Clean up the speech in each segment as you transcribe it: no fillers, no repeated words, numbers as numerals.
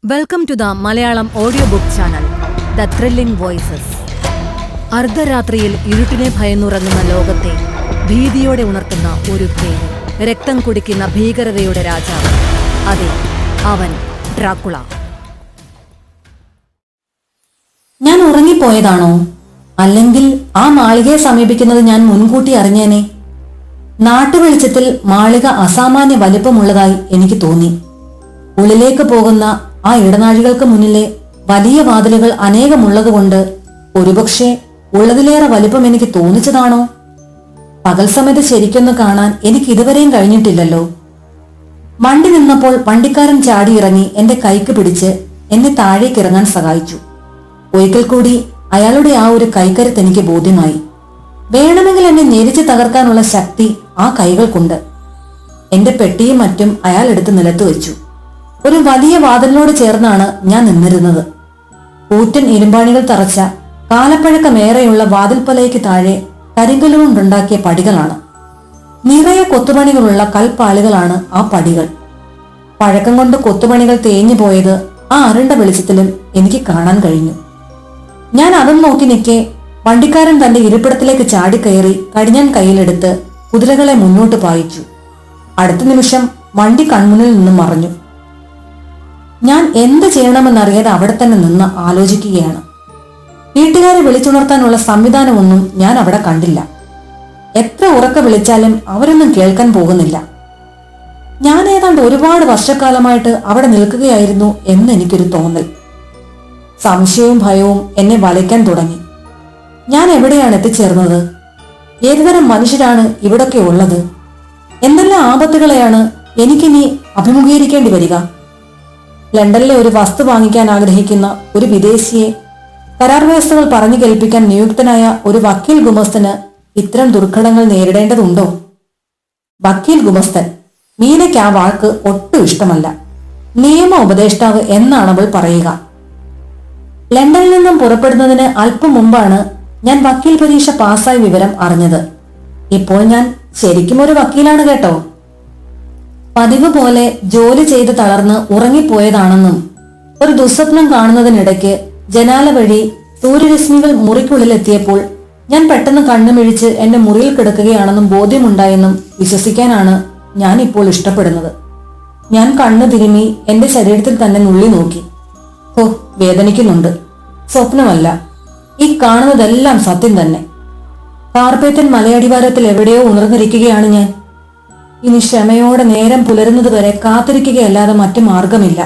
Welcome to the Malayalam audio book channel the thrilling voices. അർദ്ധരാത്രിയിൽ ഇരുട്ടിനെ ഭയന്നുറങ്ങുന്ന ലോകത്തെ ഭീതിയോടെ ഉണർത്തുന്ന ഒരു പേര്, രക്തം കുടിക്കുന്ന ഭീകരതയുടെ രാജാവ്. അതെ, അവൻ ഡ്രാക്കുള. ഞാൻ ഉറങ്ങിപ്പോയതാണോ? അല്ലെങ്കിൽ ആ മാളികയെ സമീപിക്കുന്നത് ഞാൻ മുൻകൂട്ടി അറിഞ്ഞേനെ? നാട്ടുവെളിച്ചത്തിൽ മാളിക അസാമാന്യ വലിപ്പമുള്ളതായി എനിക്ക് തോന്നി. ഉള്ളിലേക്ക് പോകുന്ന ആ ഇടനാഴികൾക്ക് മുന്നിലെ വലിയ വാതിലുകൾ അനേകമുള്ളതുകൊണ്ട് ഒരുപക്ഷെ ഉള്ളതിലേറെ വലിപ്പം എനിക്ക് തോന്നിച്ചതാണോ? പകൽ സമയത്ത് ശരിക്കൊന്ന് കാണാൻ എനിക്ക് ഇതുവരെയും കഴിഞ്ഞിട്ടില്ലല്ലോ. വണ്ടി നിന്നപ്പോൾ വണ്ടിക്കാരൻ ചാടിയിറങ്ങി എന്റെ കൈക്ക് പിടിച്ച് എന്നെ താഴേക്ക് ഇറങ്ങാൻ സഹായിച്ചു. ഒരിക്കൽ കൂടി അയാളുടെ ആ ഒരു കൈക്കരുത്ത് എനിക്ക് ബോധ്യമായി. വേണമെങ്കിൽ എന്നെ ഞെരിച്ച് തകർക്കാനുള്ള ശക്തി ആ കൈകൾക്കുണ്ട്. എന്റെ പെട്ടിയും മറ്റും അയാൾ എടുത്ത് നിലത്ത് വെച്ചു. ഒരു വലിയ വാതിലിനോട് ചേർന്നാണ് ഞാൻ നിന്നിരുന്നത്. കൂറ്റൻ ഇരുമ്പാണികൾ തറച്ച കാലപ്പഴക്കമേറെയുള്ള വാതിൽപ്പലയ്ക്ക് താഴെ കരിങ്കല്ല് കൊണ്ടുണ്ടാക്കിയ പടികളാണ്. നിറയെ കൊത്തുപണികളുള്ള കൽപ്പാളികളാണ് ആ പടികൾ. പഴക്കം കൊണ്ട് കൊത്തുപണികൾ തേഞ്ഞു പോയത് ആ അരുണ്ട വെളിച്ചത്തിലും എനിക്ക് കാണാൻ കഴിഞ്ഞു. ഞാൻ അതും നോക്കി നിൽക്കെ വണ്ടിക്കാരൻ തന്റെ ഇരിപ്പിടത്തിലേക്ക് ചാടിക്കയറി കടിഞ്ഞാൻ കയ്യിലെടുത്ത് കുതിരകളെ മുന്നോട്ട് പായിച്ചു. അടുത്ത നിമിഷം വണ്ടി കൺമുന്നിൽ നിന്നും മറഞ്ഞു. ഞാൻ എന്ത് ചെയ്യണമെന്നറിയാതെ അവിടെ തന്നെ നിന്ന് ആലോചിക്കുകയാണ്. വീട്ടുകാരെ വിളിച്ചുണർത്താനുള്ള സംവിധാനമൊന്നും ഞാൻ അവിടെ കണ്ടില്ല. എത്ര ഉറക്ക വിളിച്ചാലും അവരൊന്നും കേൾക്കാൻ പോകുന്നില്ല. ഞാൻ ഏതാണ്ട് ഒരുപാട് വർഷക്കാലമായിട്ട് അവിടെ നിൽക്കുകയായിരുന്നു എന്ന് എനിക്കൊരു തോന്നൽ. സംശയവും ഭയവും എന്നെ വലയ്ക്കാൻ തുടങ്ങി. ഞാൻ എവിടെയാണ് എത്തിച്ചേർന്നത്? ഏതുതരം മനുഷ്യരാണ് ഇവിടൊക്കെ ഉള്ളത്? എന്തെല്ലാം ആപത്തുകളെയാണ് എനിക്കിനി അഭിമുഖീകരിക്കേണ്ടി വരിക? ലണ്ടനിലെ ഒരു വസ്തു വാങ്ങിക്കാൻ ആഗ്രഹിക്കുന്ന ഒരു വിദേശിയെ കരാർ വ്യവസ്ഥകൾ പറഞ്ഞു കേൾപ്പിക്കാൻ നിയുക്തനായ ഒരു വക്കീൽ ഗുമസ്തന് ഇത്തരം ദുർഘടങ്ങൾ നേരിടേണ്ടതുണ്ടോ? വക്കീൽ ഗുമസ്തൻ, മീനയ്ക്ക് ആ വാക്ക് ഒട്ടും ഇഷ്ടമല്ല. നിയമ ഉപദേഷ്ടാവ് എന്നാണ് അവൾ പറയുക. ലണ്ടനിൽ നിന്നും പുറപ്പെടുന്നതിന് അല്പം മുമ്പാണ് ഞാൻ വക്കീൽ പരീക്ഷ പാസ്സായ വിവരം അറിഞ്ഞത്. ഇപ്പോൾ ഞാൻ ശരിക്കും ഒരു വക്കീലാണ് കേട്ടോ. പതിവ് പോലെ ജോലി ചെയ്ത് തളർന്ന് ഉറങ്ങിപ്പോയതാണെന്നും ഒരു ദുസ്വപ്നം കാണുന്നതിനിടയ്ക്ക് ജനാല വഴി സൂര്യരശ്മികൾ മുറിക്കുള്ളിലെത്തിയപ്പോൾ ഞാൻ പെട്ടെന്ന് കണ്ണുമിഴിച്ച് എന്റെ മുറിയിൽ കിടക്കുകയാണെന്നും ബോധ്യമുണ്ടായെന്നും വിശ്വസിക്കാനാണ് ഞാൻ ഇപ്പോൾ ഇഷ്ടപ്പെടുന്നത്. ഞാൻ കണ്ണു തിരുമ്മി എന്റെ ശരീരത്തിൽ തന്നെ നുള്ളി നോക്കി. ഓ, വേദനിക്കുന്നുണ്ട്. സ്വപ്നമല്ല, ഈ കാണുന്നതെല്ലാം സത്യം തന്നെ. കാർപ്പേറ്റൻ മലയടിവാരത്തിൽ എവിടെയോ ഉണർന്നിരിക്കുകയാണ് ഞാൻ. ഇനി ക്ഷമയോടെ നേരം പുലരുന്നത് വരെ കാത്തിരിക്കുകയല്ലാതെ മറ്റു മാർഗമില്ല.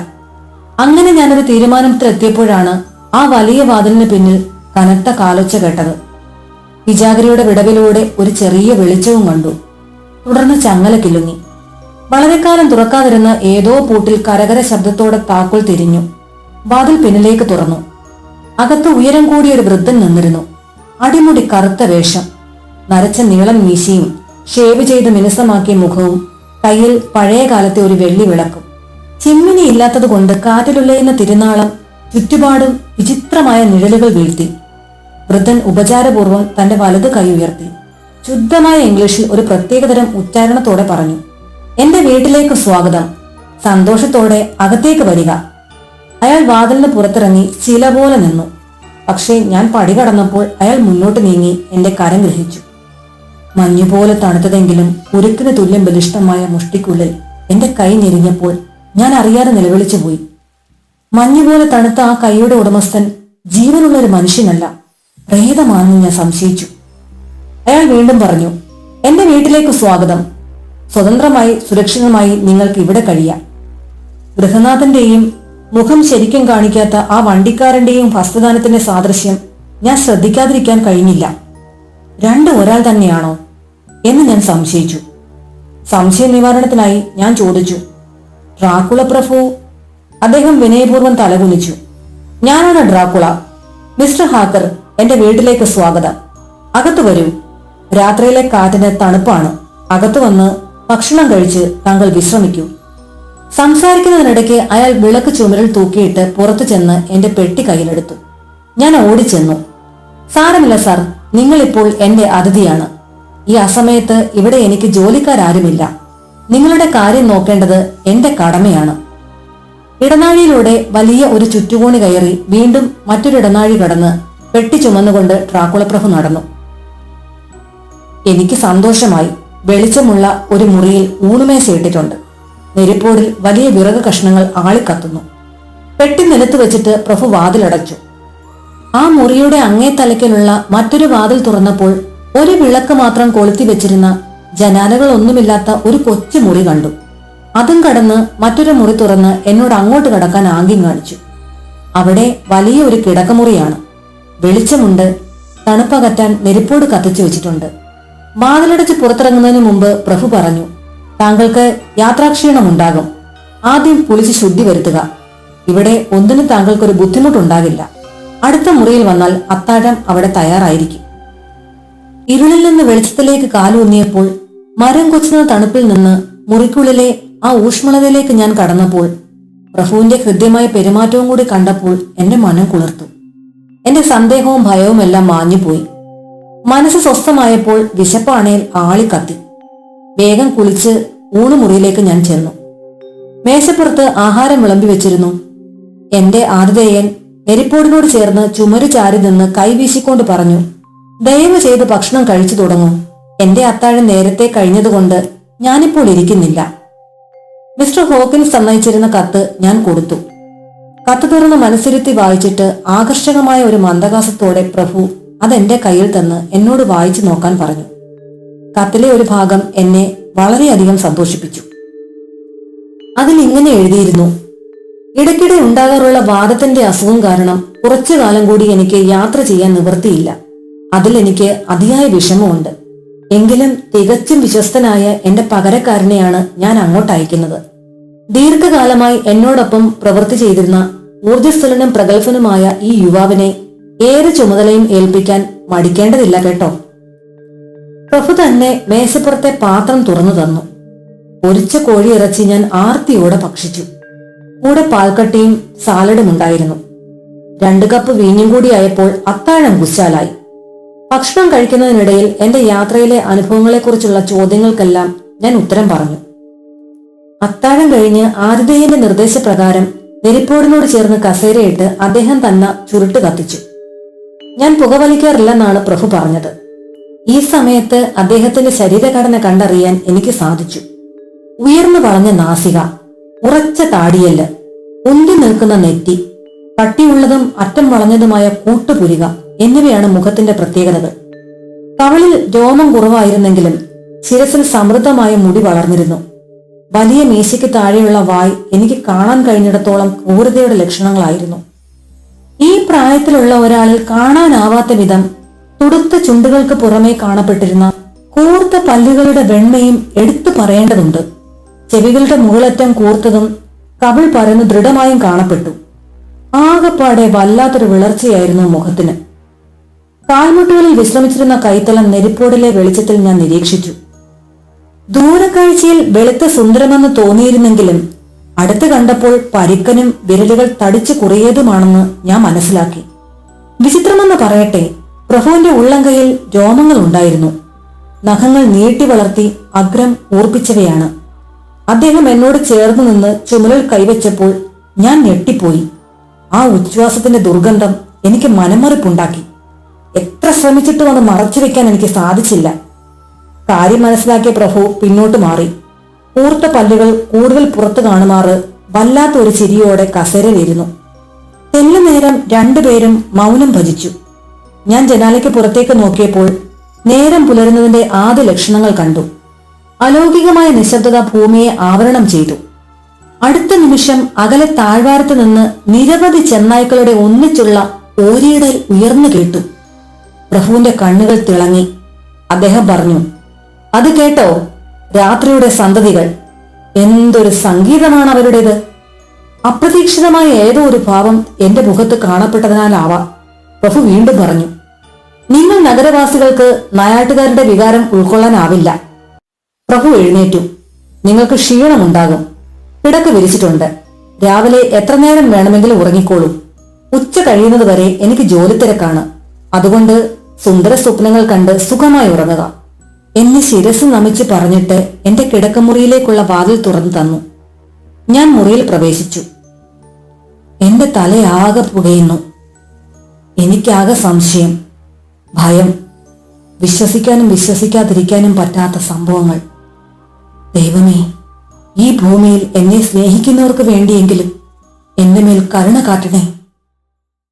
അങ്ങനെ ഞാനൊരു തീരുമാനത്തിലെത്തിയപ്പോഴാണ് ആ വലിയ വാതിലിന് പിന്നിൽ കനത്ത കാലൊച്ച കേട്ടത്. വിജാഗിരിയുടെ വിടവിലൂടെ ഒരു ചെറിയ വെളിച്ചവും കണ്ടു. തുടർന്ന് ചങ്ങല കിലുങ്ങി. വളരെ കാലം തുറക്കാതിരുന്ന ഏതോ പൂട്ടിൽ കരകര ശബ്ദത്തോടെ താക്കോൽ തിരിഞ്ഞു. വാതിൽ പിന്നിലേക്ക് തുറന്നു. അകത്ത് ഉയരം കൂടിയ ഒരു വൃദ്ധൻ നിന്നിരുന്നു. അടിമുടി കറുത്ത വേഷം, നരച്ച നീളം മീശയും ഷേവ് ചെയ്ത് മിനുസമാക്കിയ മുഖവും കയ്യിൽ പഴയ കാലത്തെ ഒരു വെള്ളി വിളക്കും. ചിമ്മിനി ഇല്ലാത്തത് കൊണ്ട് കാറ്റിലുലയുന്ന തിരുനാളം ചുറ്റുപാടും വിചിത്രമായ നിഴലുകൾ വീഴ്ത്തി. വൃദ്ധൻ ഉപചാരപൂർവ്വം തന്റെ വലത് കൈ ഉയർത്തി ശുദ്ധമായ ഇംഗ്ലീഷിൽ ഒരു പ്രത്യേകതരം ഉച്ചാരണത്തോടെ പറഞ്ഞു, എന്റെ വീട്ടിലേക്ക് സ്വാഗതം. സന്തോഷത്തോടെ അകത്തേക്ക് വരിക. അയാൾ വാതിലിന് പുറത്തിറങ്ങി ചില പോലെ നിന്നു. പക്ഷേ ഞാൻ പടി കടന്നപ്പോൾ അയാൾ മുന്നോട്ട് നീങ്ങി എന്റെ കരം ഗ്രഹിച്ചു. മഞ്ഞുപോലെ തണുത്തതെങ്കിലും ഉരുക്കിന് തുല്യം ബലിഷ്ഠമായ മുഷ്ടിക്കുള്ളിൽ എന്റെ കൈ ഞെരിഞ്ഞപ്പോൾ ഞാൻ അറിയാതെ നിലവിളിച്ചു പോയി. മഞ്ഞുപോലെ തണുത്ത ആ കൈയുടെ ഉടമസ്ഥൻ ജീവനുള്ള ഒരു മനുഷ്യനല്ല, പ്രേതമാണെന്ന് ഞാൻ സംശയിച്ചു. അയാൾ വീണ്ടും പറഞ്ഞു, എന്റെ വീട്ടിലേക്ക് സ്വാഗതം. സ്വതന്ത്രമായി സുരക്ഷിതമായി നിങ്ങൾക്ക് ഇവിടെ കഴിയാം. ഗൃഹനാഥന്റെയും മുഖം ശരിക്കും കാണിക്കാത്ത ആ വണ്ടിക്കാരന്റെയും ഹസ്തദാനത്തിന്റെ സാദൃശ്യം ഞാൻ ശ്രദ്ധിക്കാതിരിക്കാൻ കഴിഞ്ഞില്ല. രണ്ടും ഒരാൾ തന്നെയാണോ എന്ന് ഞാൻ സംശയിച്ചു. സംശയ നിവാരണത്തിനായി ഞാൻ ചോദിച്ചു, ഡ്രാക്കുള പ്രഭു? അദ്ദേഹം വിനയപൂർവ്വം തലകുനിച്ചു. ഞാനാണ് ഡ്രാക്കുള. മിസ്റ്റർ ഹാക്കർ, എന്റെ വീട്ടിലേക്ക് സ്വാഗതം. അകത്തു വരൂ. രാത്രിയിലെ കാറ്റിന് തണുപ്പാണ്. അകത്തു വന്ന് ഭക്ഷണം കഴിച്ച് താങ്കൾ വിശ്രമിക്കൂ. സംസാരിക്കുന്നതിനിടയ്ക്ക് അയാൾ വിളക്ക് ചുമരിൽ തൂക്കിയിട്ട് പുറത്തു ചെന്ന് എന്റെ പെട്ടി കയ്യിലെടുത്തു. ഞാൻ ഓടിച്ചെന്നു. സാരമില്ല സാർ, നിങ്ങളിപ്പോൾ എന്റെ അതിഥിയാണ്. ഈ അസമയത്ത് ഇവിടെ എനിക്ക് ജോലിക്കാരാരുമില്ല. നിങ്ങളുടെ കാര്യം നോക്കേണ്ടത് എന്റെ കടമയാണ്. ഇടനാഴിയിലൂടെ വലിയ ഒരു ചുറ്റുകോണി കയറി വീണ്ടും മറ്റൊരു ഇടനാഴി കടന്ന് പെട്ടി ചുമന്നുകൊണ്ട് ഡ്രാക്കുളപ്രഭു നടന്നു. എനിക്ക് സന്തോഷമായി. വെളിച്ചമുള്ള ഒരു മുറിയിൽ ഊണുമേശ ഇട്ടിട്ടുണ്ട്. നെരിപ്പോടിൽ വലിയ വിറക് കഷ്ണങ്ങൾ ആളിക്കത്തുന്നു. പെട്ടി നിലത്ത് വെച്ചിട്ട് പ്രഭു വാതിലടച്ചു. ആ മുറിയുടെ അങ്ങേ തലയ്ക്കലുള്ള മറ്റൊരു വാതിൽ തുറന്നപ്പോൾ ഒരു വിളക്ക് മാത്രം കൊളുത്തി വെച്ചിരുന്ന ജനാലകളൊന്നുമില്ലാത്ത ഒരു കൊച്ചു മുറി കണ്ടു. അതും കടന്ന് മറ്റൊരു മുറി തുറന്ന് എന്നോട് അങ്ങോട്ട് കടക്കാൻ ആംഗ്യം കാണിച്ചു. അവിടെ വലിയ ഒരു കിടക്കമുറിയാണ്. വെളിച്ചമുണ്ട്. തണുപ്പകറ്റാൻ നെരിപ്പോട് കത്തിച്ചു വെച്ചിട്ടുണ്ട്. വാതിലടച്ച് പുറത്തിറങ്ങുന്നതിന് മുമ്പ് പ്രഭു പറഞ്ഞു, താങ്കൾക്ക് യാത്രാക്ഷീണമുണ്ടാകും. ആദ്യം കുളിച്ച് ശുദ്ധി വരുത്തുക. ഇവിടെ ഒന്നിനും താങ്കൾക്കൊരു ബുദ്ധിമുട്ടുണ്ടാകില്ല. അടുത്ത മുറിയിൽ വന്നാൽ അത്താഴം അവിടെ തയ്യാറായിരിക്കും. ഇരുളിൽ നിന്ന് വെളിച്ചത്തിലേക്ക് കാലൂന്നിയപ്പോൾ മരം കൊച്ചുന്ന തണുപ്പിൽ നിന്ന് മുറിക്കുള്ളിലെ ആ ഊഷ്മളതയിലേക്ക് ഞാൻ കടന്നപ്പോൾ പ്രഭുവിന്റെ ഹൃദ്യമായ പെരുമാറ്റവും കൂടി കണ്ടപ്പോൾ എന്റെ മനം കുളിർത്തു. എന്റെ സന്ദേഹവും ഭയവും എല്ലാം മാഞ്ഞുപോയി. മനസ്സ് സ്വസ്ഥമായപ്പോൾ വിശപ്പാണേൽ ആളിക്കത്തി. വേഗം കുളിച്ച് ഊണുമുറിയിലേക്ക് ഞാൻ ചെന്നു. മേശപ്പുറത്ത് ആഹാരം വിളമ്പി വെച്ചിരുന്നു. എന്റെ ആതിഥേയൻ നെരിപ്പോടിനോട് ചേർന്ന് ചുമരു ചാരി നിന്ന് കൈവീശിക്കൊണ്ട് പറഞ്ഞു, ദയവ് ചെയ്ത് ഭക്ഷണം കഴിച്ചു തുടങ്ങൂ. എന്റെ അത്താഴം നേരത്തെ കഴിഞ്ഞതുകൊണ്ട് ഞാനിപ്പോൾ ഇരിക്കുന്നില്ല. മിസ്റ്റർ ഹോക്കിൻസ് സമ്മതിച്ചിരുന്ന കത്ത് ഞാൻ കൊടുത്തു. കത്ത് തുറന്ന് മനസ്സിരുത്തി വായിച്ചിട്ട് ആകർഷകമായ ഒരു മന്ദഹാസത്തോടെ പ്രഭു അതെന്റെ കയ്യിൽ തന്ന് എന്നോട് വായിച്ചു നോക്കാൻ പറഞ്ഞു. കത്തിലെ ഒരു ഭാഗം എന്നെ വളരെയധികം സന്തോഷിപ്പിച്ചു. അതിൽ ഇങ്ങനെ എഴുതിയിരുന്നു: ഇടയ്ക്കിടെ ഉണ്ടാകാറുള്ള വാദത്തിന്റെ അസുഖം കാരണം കുറച്ചു കാലം കൂടി എനിക്ക് യാത്ര ചെയ്യാൻ നിവൃത്തിയില്ല. അതിൽ എനിക്ക് അതിയായ വിഷമമുണ്ട്. എങ്കിലും തികച്ചും വിശ്വസ്തനായ എന്റെ പകരക്കാരനെയാണ് ഞാൻ അങ്ങോട്ട് അയക്കുന്നത്. ദീർഘകാലമായി എന്നോടൊപ്പം പ്രവൃത്തി ചെയ്തിരുന്ന ഊർജ്ജസ്വലനും പ്രഗത്ഭനുമായ ഈ യുവാവിനെ ഏത് ചുമതലയും ഏൽപ്പിക്കാൻ മടിക്കേണ്ടതില്ല കേട്ടോ. പ്രഭു തന്നെ മേശപ്പുറത്തെ പാത്രം തുറന്നു തന്നു. പൊരിച്ച കോഴിയിറച്ചി ഞാൻ ആർത്തിയോടെ ഭക്ഷിച്ചു. കൂടെ പാൽക്കട്ടിയും സാലഡും ഉണ്ടായിരുന്നു. 2 കപ്പ് വീഞ്ഞും കൂടി ആയപ്പോൾ അത്താഴം കുശാലായി. ഭക്ഷണം കഴിക്കുന്നതിനിടയിൽ എന്റെ യാത്രയിലെ അനുഭവങ്ങളെക്കുറിച്ചുള്ള ചോദ്യങ്ങൾക്കെല്ലാം ഞാൻ ഉത്തരം പറഞ്ഞു. അത്താഴം കഴിഞ്ഞ് ആതിഥേയന്റെ നിർദ്ദേശപ്രകാരം നെരിപ്പോടിനോട് ചേർന്ന് കസേരയിട്ട് അദ്ദേഹം തന്നെ ചുരുട്ട് കത്തിച്ചു. ഞാൻ പുകവലിക്കാറില്ലെന്നാണ് പ്രഭു പറഞ്ഞത്. ഈ സമയത്ത് അദ്ദേഹത്തിന്റെ ശരീരഘടന കണ്ടറിയാൻ എനിക്ക് സാധിച്ചു. ഉയർന്നു വളഞ്ഞ നാസിക, ഉറച്ച താടിയല്, ഉന്തി നിൽക്കുന്ന നെറ്റി, കട്ടിയുള്ളതും അറ്റം വളഞ്ഞതുമായ കൂട്ടുപുരിക എന്നിവയാണ് മുഖത്തിന്റെ പ്രത്യേകതകൾ. കവളിൽ രോമം കുറവായിരുന്നെങ്കിലും ശിരസിൽ സമൃദ്ധമായ മുടി വളർന്നിരുന്നു. വലിയ മീശയ്ക്ക് താഴെയുള്ള വായ് എനിക്ക് കാണാൻ കഴിഞ്ഞിടത്തോളം ക്രൂരതയുടെ ലക്ഷണങ്ങളായിരുന്നു. ഈ പ്രായത്തിലുള്ള ഒരാളിൽ കാണാനാവാത്ത വിധം തുടുത്ത ചുണ്ടുകൾക്ക് പുറമേ കാണപ്പെട്ടിരുന്ന കൂർത്ത പല്ലുകളുടെ വെണ്മയും എടുത്തു പറയേണ്ടതുണ്ട്. ചെവികളുടെ മുകളറ്റം കൂർത്തതും കവിൾ പരന്ന് ദൃഢമായും കാണപ്പെട്ടു. ആകപ്പാടെ വല്ലാത്തൊരു വിളർച്ചയായിരുന്നു മുഖത്തിന്. കാൽമുട്ടുകളിൽ വിശ്രമിച്ചിരുന്ന കൈത്തലം നെരിപ്പോടിലെ വെളിച്ചത്തിൽ ഞാൻ നിരീക്ഷിച്ചു. ദൂരക്കാഴ്ചയിൽ വെളുത്ത സുന്ദരമെന്ന് തോന്നിയിരുന്നെങ്കിലും അടുത്ത് കണ്ടപ്പോൾ പരിക്കനും വിരലുകൾ തടിച്ചു കുറിയതുമാണെന്ന് ഞാൻ മനസ്സിലാക്കി. വിചിത്രമെന്ന് പറയട്ടെ, പ്രഭുവിന്റെ ഉള്ളംകൈയിൽ രോമങ്ങൾ ഉണ്ടായിരുന്നു. നഖങ്ങൾ നീട്ടി വളർത്തി അഗ്രം ഊർപ്പിച്ചവയാണ്. അദ്ദേഹം എന്നോട് ചേർന്ന് നിന്ന് ചുമലിൽ കൈവച്ചപ്പോൾ ഞാൻ ഞെട്ടിപ്പോയി. ആ ഉച്ഛ്വാസത്തിന്റെ ദുർഗന്ധം എനിക്ക് മനമറിപ്പുണ്ടാക്കി. എത്ര ശ്രമിച്ചിട്ടും അത് മറച്ചു വെക്കാൻ എനിക്ക് സാധിച്ചില്ല. കാര്യം മനസ്സിലാക്കിയ പ്രഭു പിന്നോട്ട് മാറി. കൂർത്ത പല്ലുകൾ കൂടുതൽ പുറത്തു കാണുമാറ് വല്ലാത്ത ഒരു ചിരിയോടെ കസേരയിലിരുന്നു. തെല്ലു നേരം രണ്ടുപേരും മൗനം ഭജിച്ചു. ഞാൻ ജനാലയ്ക്ക് പുറത്തേക്ക് നോക്കിയപ്പോൾ നേരം പുലരുന്നതിന്റെ ആദ്യ ലക്ഷണങ്ങൾ കണ്ടു. അലൗകികമായ നിശബ്ദത ഭൂമിയെ ആവരണം ചെയ്തു. അടുത്ത നിമിഷം അകലെ താഴ്വാരത്ത് നിന്ന് നിരവധി ചെന്നായ്ക്കളുടെ ഒന്നിച്ചുള്ള ഓരിയിടൽ ഉയർന്നു കേട്ടു. പ്രഭുവിന്റെ കണ്ണുകൾ തിളങ്ങി. അദ്ദേഹം പറഞ്ഞു, അത് കേട്ടോ, രാത്രിയുടെ സന്തതികൾ. എന്തൊരു സംഗീതമാണ് അവരുടേത്. അപ്രതീക്ഷിതമായ ഏതോ ഒരു ഭാവം എന്റെ മുഖത്ത് കാണപ്പെട്ടതിനാലാവാം. പ്രഭു വീണ്ടും പറഞ്ഞു, നിങ്ങൾ നഗരവാസികൾക്ക് നായാട്ടുകാരുടെ വികാരം ഉൾക്കൊള്ളാനാവില്ല. പ്രഭു എഴുന്നേറ്റു. നിങ്ങൾക്ക് ക്ഷീണമുണ്ടാകും. കിടക്ക് വിരിച്ചിട്ടുണ്ട്. രാവിലെ എത്ര നേരം വേണമെങ്കിലും ഉറങ്ങിക്കോളൂ. ഉച്ച കഴിയുന്നത് വരെ എനിക്ക് ജോലി തിരക്കാണ്. അതുകൊണ്ട് സുന്ദര സ്വപ്നങ്ങൾ കണ്ട് സുഖമായി ഉറങ്ങുക എന്ന് ശിരസ് നമിച്ച് പറഞ്ഞിട്ട് എന്റെ കിടക്കമുറിയിലേക്കുള്ള വാതിൽ തുറന്നു തന്നു. ഞാൻ മുറിയിൽ പ്രവേശിച്ചു. എന്റെ തലയാകെ പുകയുന്നു. എനിക്കാകെ സംശയം, ഭയം, വിശ്വസിക്കാനും വിശ്വസിക്കാതിരിക്കാനും പറ്റാത്ത സംഭവങ്ങൾ. ദൈവമേ, ഈ ഭൂമിയിൽ എന്നെ സ്നേഹിക്കുന്നവർക്ക് വേണ്ടിയെങ്കിലും എന്റെ മേൽ കരുണ കാട്ടണേ.